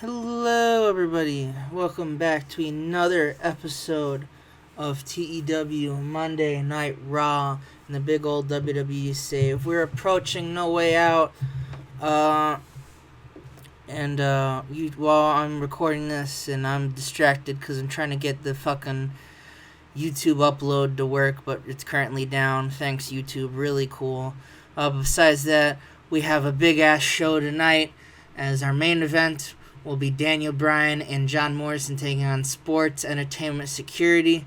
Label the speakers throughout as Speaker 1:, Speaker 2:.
Speaker 1: Hello, everybody. Welcome back to another episode of TEW Monday Night Raw and the big old WWE save. We're approaching No Way Out, while I'm recording this, and I'm distracted because I'm trying to get the fucking YouTube upload to work, but it's currently down. Thanks, YouTube. Really cool. Besides that, we have a big ass show tonight as our main event will be Bryan and John Morrison taking on Sports Entertainment Security,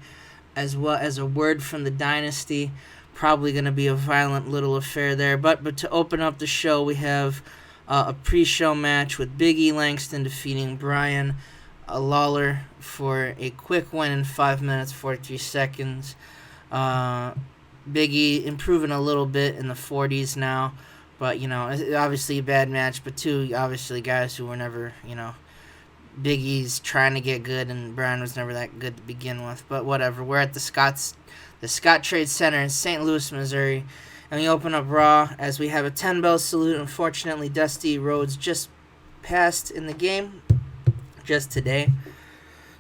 Speaker 1: as well as a word from the Dynasty. Probably going to be a violent little affair there. But to open up the show, we have a pre-show match with Big E Langston defeating Bryan Lawler for a quick win in 5 minutes 43 seconds. Big E improving a little bit in the 40s now. But, obviously a bad match, but two, obviously, guys who were never, Big E's trying to get good, and Bryan was never that good to begin with. But whatever, we're at the Scott Trade Center in St. Louis, Missouri, and we open up Raw as we have a 10-bell salute. Unfortunately, Dusty Rhodes just passed in the game, just today.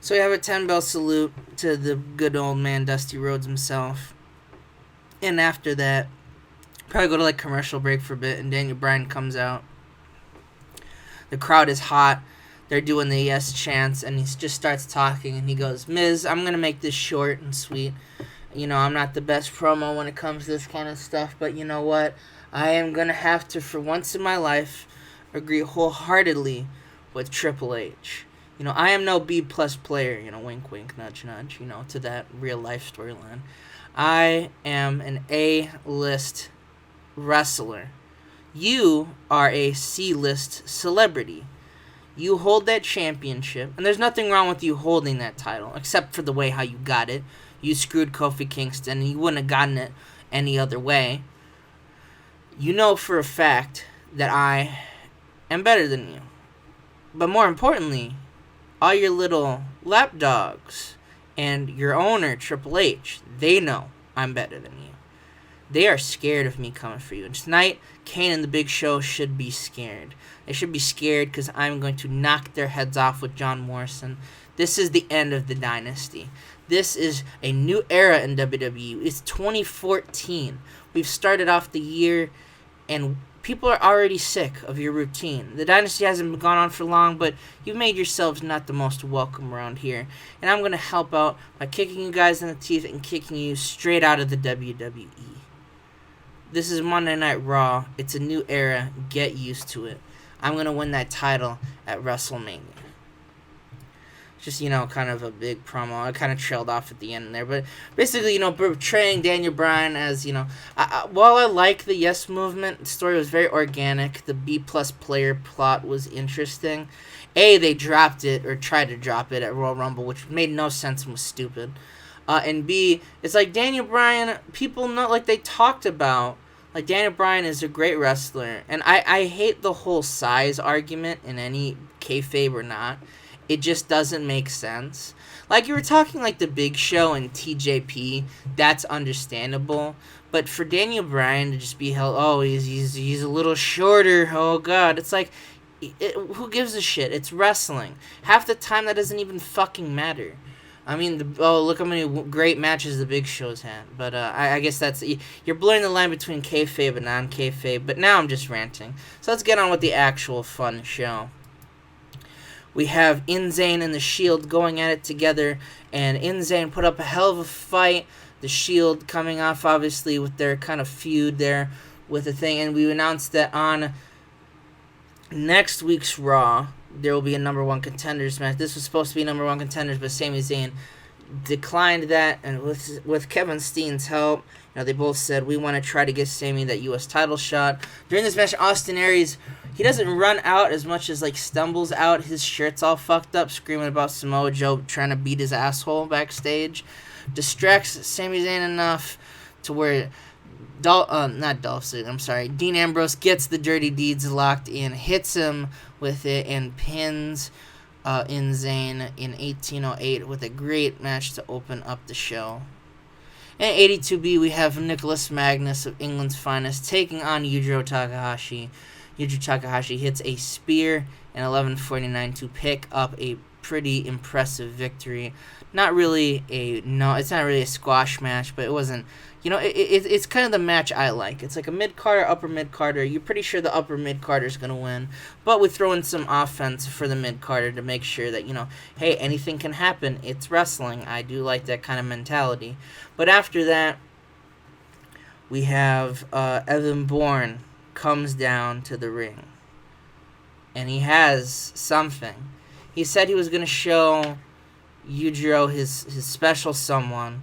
Speaker 1: So we have a 10-bell salute to the good old man, Dusty Rhodes himself. And after that, probably go to commercial break for a bit, and Bryan comes out. The crowd is hot. They're doing the yes chants, and he just starts talking, and he goes, "Miz, I'm going to make this short and sweet. I'm not the best promo when it comes to this kind of stuff, but you know what? I am going to have to, for once in my life, agree wholeheartedly with Triple H. I am no B-plus player, wink, wink, nudge, nudge, to that real-life storyline. I am an A-list wrestler. You are a C-list celebrity. You hold that championship, and there's nothing wrong with you holding that title, except for the way how you got it. You screwed Kofi Kingston, and you wouldn't have gotten it any other way. You know for a fact that I am better than you. But more importantly, all your little lapdogs and your owner, Triple H, they know I'm better than you. They are scared of me coming for you. And tonight, Kane and the Big Show should be scared. They should be scared because I'm going to knock their heads off with John Morrison. This is the end of the Dynasty. This is a new era in WWE. It's 2014. We've started off the year, and people are already sick of your routine. The Dynasty hasn't gone on for long, but you've made yourselves not the most welcome around here. And I'm going to help out by kicking you guys in the teeth and kicking you straight out of the WWE. This is Monday Night Raw. It's a new era. Get used to it. I'm going to win that title at WrestleMania. Just, kind of a big promo. I kind of trailed off at the end there. But basically, portraying Bryan as, while I like the Yes Movement, the story was very organic. The B-plus player plot was interesting. They dropped it, or tried to drop it at Royal Rumble, which made no sense and was stupid. And B, it's like Bryan, people know, they talked about, Bryan is a great wrestler. And I hate the whole size argument in any kayfabe or not. It just doesn't make sense. You were talking the Big Show and TJP, that's understandable. But for Bryan to just be held, he's a little shorter, oh god. It's who gives a shit? It's wrestling. Half the time that doesn't even fucking matter. I mean, look how many great matches the Big Show's had. But I guess you're blurring the line between kayfabe and non-kayfabe. But now I'm just ranting. So let's get on with the actual fun show. We have Insane and the Shield going at it together. And Insane put up a hell of a fight. The Shield coming off, obviously, with their kind of feud there with the thing. And we announced that on next week's Raw, there will be a number one contenders match. This was supposed to be number one contenders, but Sami Zayn declined that, and with Kevin Steen's help, they both said, we want to try to get Sami that U.S. title shot. During this match, Austin Aries, he doesn't run out as much as stumbles out. His shirt's all fucked up, screaming about Samoa Joe trying to beat his asshole backstage. Distracts Sami Zayn ensouth to where Dean Ambrose gets the Dirty Deeds locked in, hits him with it, and pins Insane in 1808 with a great match to open up the show. In 82B, we have Nicholas Magnus of England's finest taking on Yujiro Takahashi. Yuji Takahashi hits a spear in 11:49 to pick up a pretty impressive victory. It's not really a squash match, but it wasn't. It's kind of the match I like. It's like a mid-carder, upper mid-carder. You're pretty sure the upper mid-carder is going to win, but we throw in some offense for the mid-carder to make sure that, hey, anything can happen. It's wrestling. I do like that kind of mentality. But after that, we have Evan Bourne comes down to the ring, and he has something. He said he was going to show Yujiro his special someone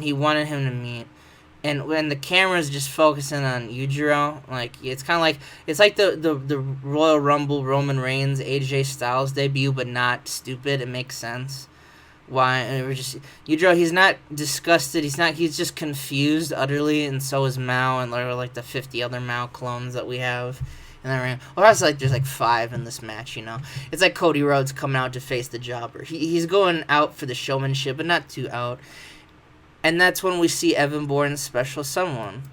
Speaker 1: he wanted him to meet. And when the camera's just focusing on Yujiro, like it's like the Royal Rumble Roman Reigns AJ Styles debut, but not stupid. It makes sense. Why? And we're just Yujiro. He's not disgusted. He's just confused utterly, and so is Mao and like the 50 other Mao clones that we have in that ring. Well, that's there's 5 in this match. It's like Cody Rhodes coming out to face the Jobber. He's going out for the showmanship, but not too out. And that's when we see Evan Bourne's special someone.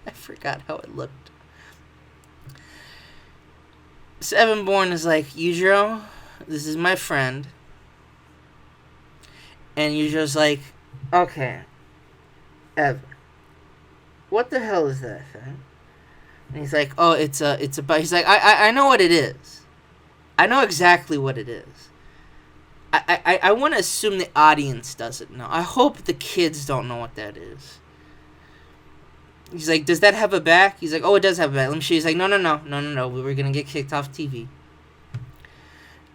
Speaker 1: I forgot how it looked. So Evan Bourne is like, Yujiro, this is my friend. And Yujiro's like, okay, Evan, what the hell is that thing? And he's like, oh, it's about. He's like, I know what it is. I know exactly what it is. I want to assume the audience doesn't know. I hope the kids don't know what that is. He's like, does that have a back? He's like, oh, it does have a back. Let me show you. He's like, no. We were going to get kicked off TV.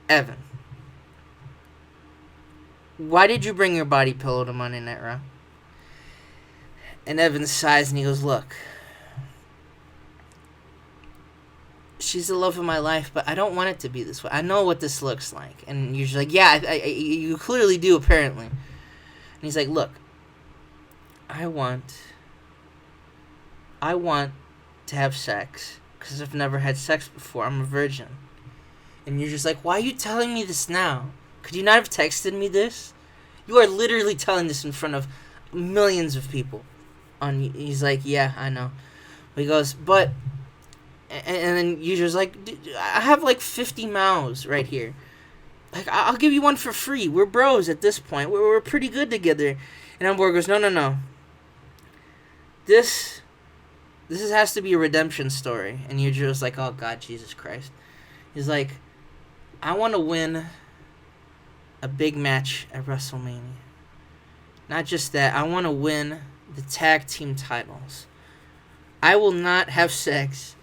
Speaker 1: Evan, why did you bring your body pillow to Monday Night Raw? And Evan sighs and he goes, look, she's the love of my life, but I don't want it to be this way. I know what this looks like. And you're just like, yeah, you clearly do, apparently. And he's like, look, I want to have sex because I've never had sex before. I'm a virgin. And you're just like, why are you telling me this now? Could you not have texted me this? You are literally telling this in front of millions of people. He's like, yeah, I know. But he goes, but... And then Yujiro's like, I have 50 Maos right here. Like, I'll give you one for free. We're bros at this point. We're pretty good together. And Elmore goes, no. This has to be a redemption story. And Yujiro's like, oh, God, Jesus Christ. He's like, I want to win a big match at WrestleMania. Not just that, I want to win the tag team titles. I will not have sex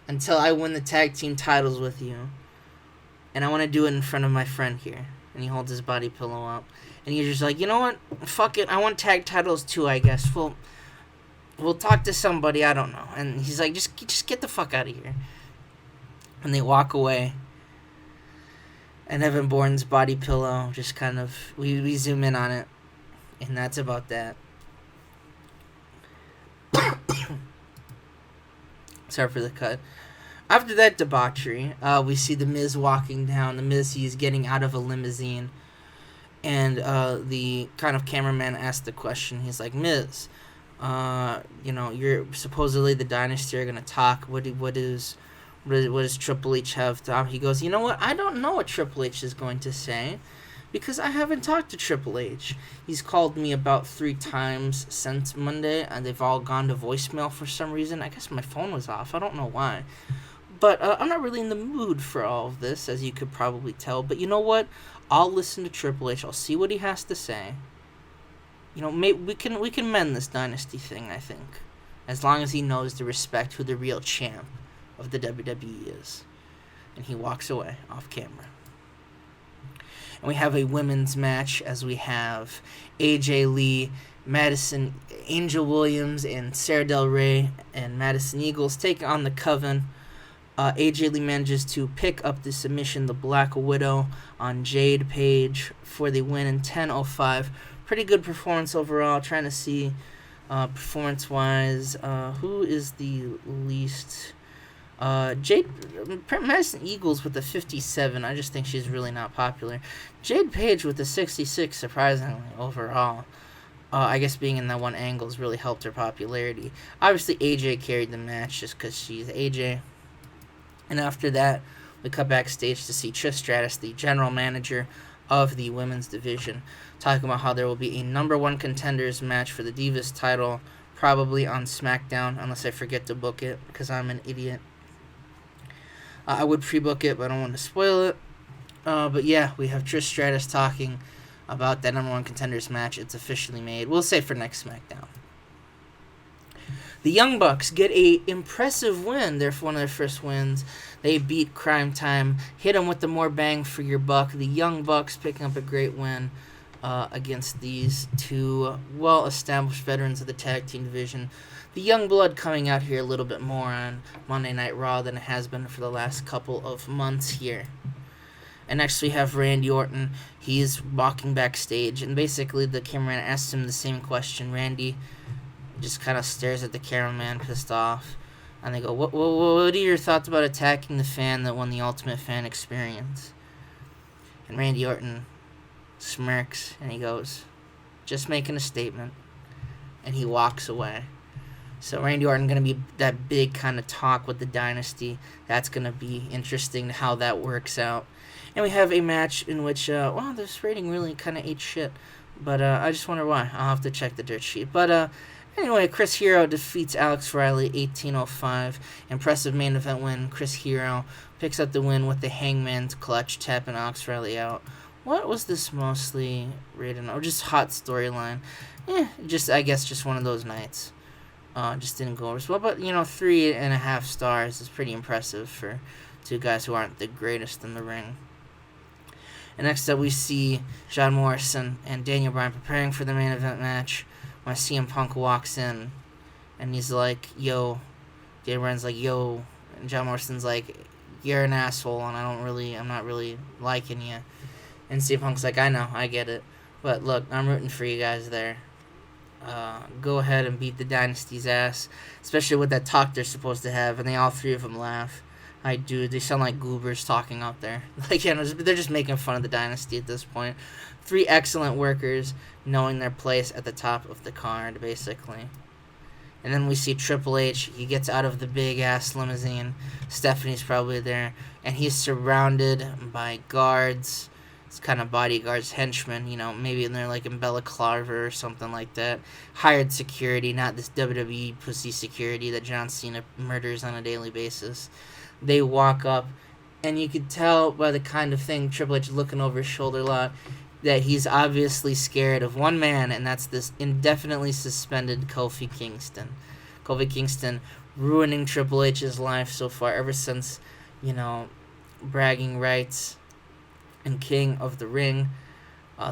Speaker 1: until I win the tag team titles with you. And I want to do it in front of my friend here. And he holds his body pillow up. And he's just like, you know what? Fuck it. I want tag titles too, I guess. We'll talk to somebody. I don't know. And he's like, just get the fuck out of here. And they walk away. And Evan Bourne's body pillow just kind of... We zoom in on it. And that's about that. Sorry for the cut. After that debauchery, we see The Miz walking down. The Miz, he's getting out of a limousine. And the kind of cameraman asked the question. He's like, Miz, you're supposedly the Dynasty are going to talk. What does Triple H have to... He goes, you know what? I don't know what Triple H is going to say. Because I haven't talked to Triple H. He's called me about 3 times since Monday, and they've all gone to voicemail for some reason. I guess my phone was off. I don't know why. But I'm not really in the mood for all of this, as you could probably tell. But you know what? I'll listen to Triple H. I'll see what he has to say. Maybe we can mend this Dynasty thing, I think. As long as he knows to respect who the real champ of the WWE is. And he walks away off camera. And we have a women's match as we have AJ Lee, Angel Williams, and Sarah Del Rey and Madison Eagles take on the Coven. AJ Lee manages to pick up the submission, the Black Widow, on Jade Page for the win in 10:05. Pretty good performance overall. Trying to see performance-wise who is the least... Madison Eagles with the 57. I just think she's really not popular. Jade Page with the 66, surprisingly, overall. I guess being in that one angle has really helped her popularity. Obviously, AJ carried the match just because she's AJ. And after that, we cut backstage to see Trish Stratus, the general manager of the women's division, talking about how there will be a number one contenders match for the Divas title, probably on SmackDown, unless I forget to book it, because I'm an idiot. I would pre-book it, but I don't want to spoil it. But yeah, we have Trish Stratus talking about that number one contenders match. It's officially made. We'll say for next SmackDown. The Young Bucks get a impressive win. They're one of their first wins. They beat Crime Time, hit them with the more bang for your buck. The Young Bucks picking up a great win against these two well-established veterans of the tag team division. The Young Blood coming out here a little bit more on Monday Night Raw than it has been for the last couple of months here. And next we have Randy Orton. He's walking backstage, and basically the cameraman asks him the same question. Randy just kind of stares at the cameraman, pissed off. And they go, what are your thoughts about attacking the fan that won the Ultimate Fan Experience? And Randy Orton smirks, and he goes, just making a statement. And he walks away. So Randy Orton going to be that big kind of talk with the Dynasty. That's going to be interesting how that works out. And we have a match in which, this rating really kind of ate shit. But I just wonder why. I'll have to check the dirt sheet. But anyway, Chris Hero defeats Alex Riley 18:05. Impressive main event win. Chris Hero picks up the win with the Hangman's Clutch, tapping Alex Riley out. What was this mostly rated on? Or just hot storyline? I guess just one of those nights. Just didn't go over as well. But, 3.5 stars is pretty impressive for two guys who aren't the greatest in the ring. And next up, we see John Morrison and Daniel Bryan preparing for the main event match when CM Punk walks in, and he's like, yo. Daniel Bryan's like, yo. And John Morrison's like, you're an asshole, and I'm not really liking you. And CM Punk's like, I know, I get it. But look, I'm rooting for you guys there. Go ahead and beat the Dynasty's ass, especially with that talk they're supposed to have, and all three of them laugh. They sound like goobers talking out there. They're just making fun of the Dynasty at this point. Three excellent workers knowing their place at the top of the card, basically. And then we see Triple H. He gets out of the big-ass limousine. Stephanie's probably there. And he's surrounded by guards. It's kind of bodyguards, henchmen, maybe they're like in balaclava or something like that. Hired security, not this WWE pussy security that John Cena murders on a daily basis. They walk up, and you could tell by the kind of thing Triple H looking over his shoulder a lot that he's obviously scared of one man, and that's this indefinitely suspended Kofi Kingston. Kofi Kingston ruining Triple H's life so far ever since, bragging rights and King of the Ring.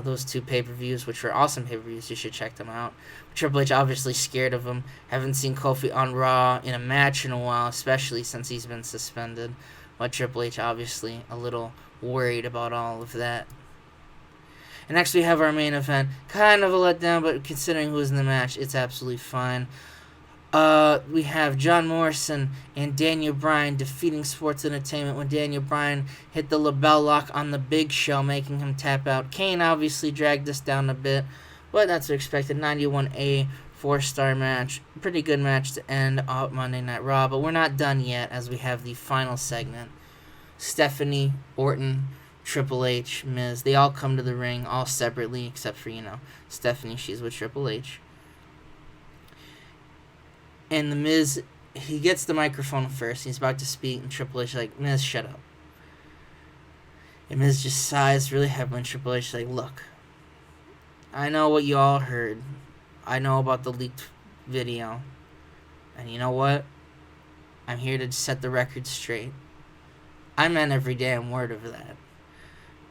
Speaker 1: Those two pay-per-views, which were awesome pay-per-views. You should check them out. Triple H obviously scared of him. Haven't seen Kofi on Raw in a match in a while, especially since he's been suspended. But Triple H obviously a little worried about all of that. And next we have our main event. Kind of a letdown, but considering who was in the match, it's absolutely fine. We have John Morrison and Daniel Bryan defeating Sports Entertainment when Daniel Bryan hit the LaBelle lock on the Big Show, making him tap out. Kane obviously dragged this down a bit, but that's expected. 91A, 4-star match. Pretty good match to end out Monday Night Raw, but we're not done yet as we have the final segment. Stephanie, Orton, Triple H, Miz, they all come to the ring, all separately, except for, Stephanie, she's with Triple H. And the Miz, he gets the microphone first. He's about to speak, and Triple H is like, Miz, shut up. And Miz just sighs really heavily, and Triple H is like, look, I know what you all heard. I know about the leaked video. And you know what? I'm here to set the record straight. I meant every damn word of that.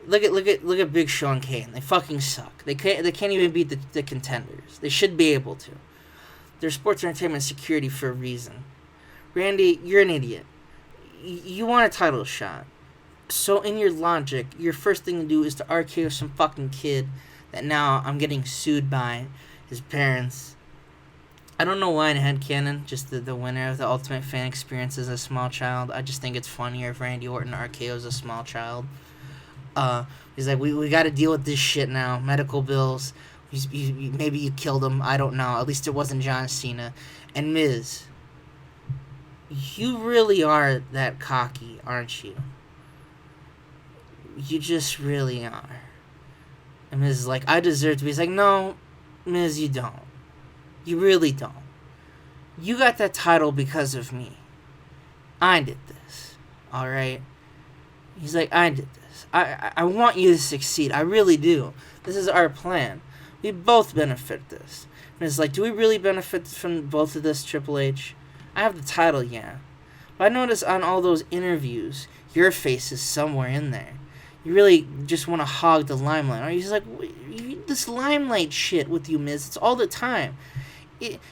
Speaker 1: Look at Big Show and Kane. They fucking suck. They can't even beat the contenders. They should be able to. They're sports entertainment security for a reason. Randy, you're an idiot. You want a title shot. So in your logic, your first thing to do is to RKO some fucking kid that now I'm getting sued by his parents. I don't know why in headcanon, just the winner of the Ultimate Fan Experience is a small child. I just think it's funnier if Randy Orton RKO's a small child. He's like, we got to deal with this shit now. Medical bills. Maybe you killed him. I don't know. At least it wasn't John Cena. And Miz, you really are that cocky, aren't you? You just really are. And Miz is like, I deserve to be. He's like, no, Miz, you don't. You really don't. You got that title because of me. I did this. Alright? He's like, I did this. I want you to succeed. I really do. This is our plan. We both benefit this. And it's like, do we really benefit from both of this, Triple H? I have the title, yeah. But I notice on all those interviews, your face is somewhere in there. You really just want to hog the limelight. He's like, this limelight shit with you, Miz, it's all the time.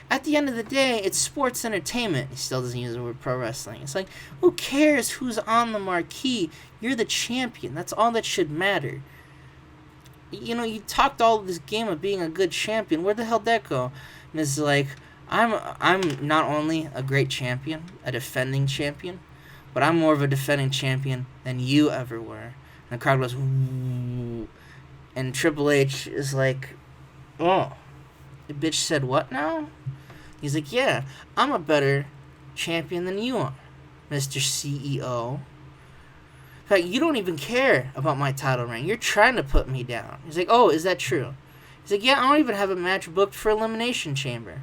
Speaker 1: At the end of the day, it's sports entertainment. He still doesn't use the word pro wrestling. It's like, who cares who's on the marquee? You're the champion. That's all that should matter. You know, you talked all this game of being a good champion. Where the hell did that go? And it's like, I'm not only a great champion, a defending champion, but I'm more of a defending champion than you ever were. And the crowd goes, ooh. And Triple H is like, oh. The bitch said what now? He's like, yeah, I'm a better champion than you are, Mr. CEO. In fact, you don't even care about my title reign. You're trying to put me down. He's like, oh, is that true? He's like, yeah, I don't even have a match booked for Elimination Chamber.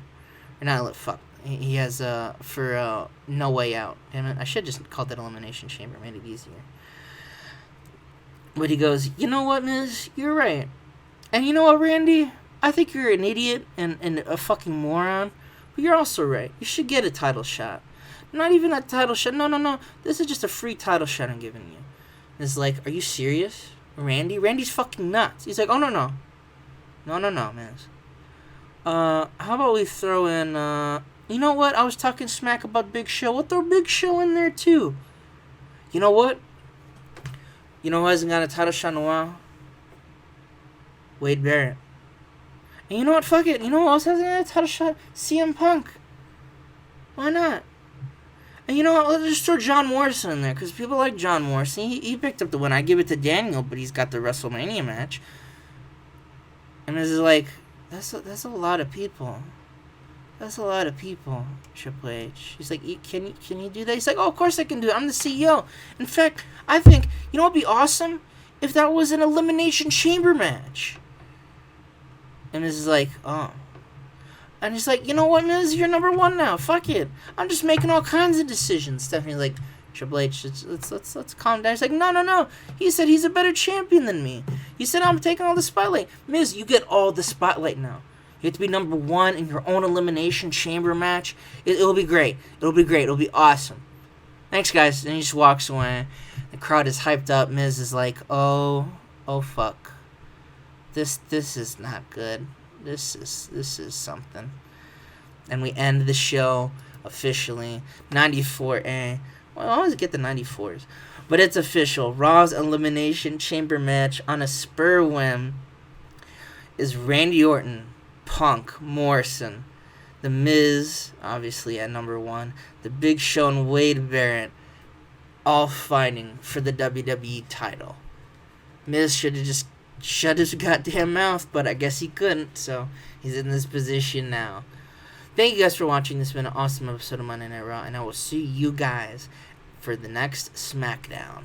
Speaker 1: Or not, fuck. He has, for No Way Out. Damn it, I should just call that Elimination Chamber. Made it easier. But he goes, you know what, Miz? You're right. And you know what, Randy? I think you're an idiot and a fucking moron, but you're also right. You should get a title shot. Not even a title shot. No. This is just a free title shot I'm giving you. And it's like, are you serious, Randy? Randy's fucking nuts. He's like, oh, no, man. How about we throw in, you know what? I was talking smack about Big Show. We'll throw Big Show in there, too. You know what? You know who hasn't got a title shot in a while? Wade Barrett. And you know what? Fuck it. You know who else hasn't got a title shot? CM Punk. Why not? And you know what? Let's just throw John Morrison in there, because people like John Morrison. He picked up the win. I give it to Daniel, but he's got the WrestleMania match. And this is like, that's a lot of people. That's a lot of people, Triple H. He's like, can you do that? He's like, oh, of course I can do it. I'm the CEO. In fact, I think, you know what would be awesome? If that was an Elimination Chamber match. And Miz is like, oh. And he's like, you know what, Miz? You're number one now. Fuck it. I'm just making all kinds of decisions. Stephanie's like, Triple H, let's calm down. He's like, no. He said he's a better champion than me. He said I'm taking all the spotlight. Miz, you get all the spotlight now. You have to be number one in your own Elimination Chamber match. It'll be great. It'll be awesome. Thanks, guys. And he just walks away. The crowd is hyped up. Miz is like, oh fuck. This is not good. This is something. And we end the show officially. 94A. Well, I always get the 94s. But it's official. Raw's Elimination Chamber match on a spur whim is Randy Orton, Punk, Morrison, The Miz, obviously at number one, The Big Show and Wade Barrett, all fighting for the WWE title. Miz should have just shut his goddamn mouth, but I guess he couldn't, so he's in this position now. Thank you guys for watching. This has been an awesome episode of Monday Night Raw, and I will see you guys for the next SmackDown.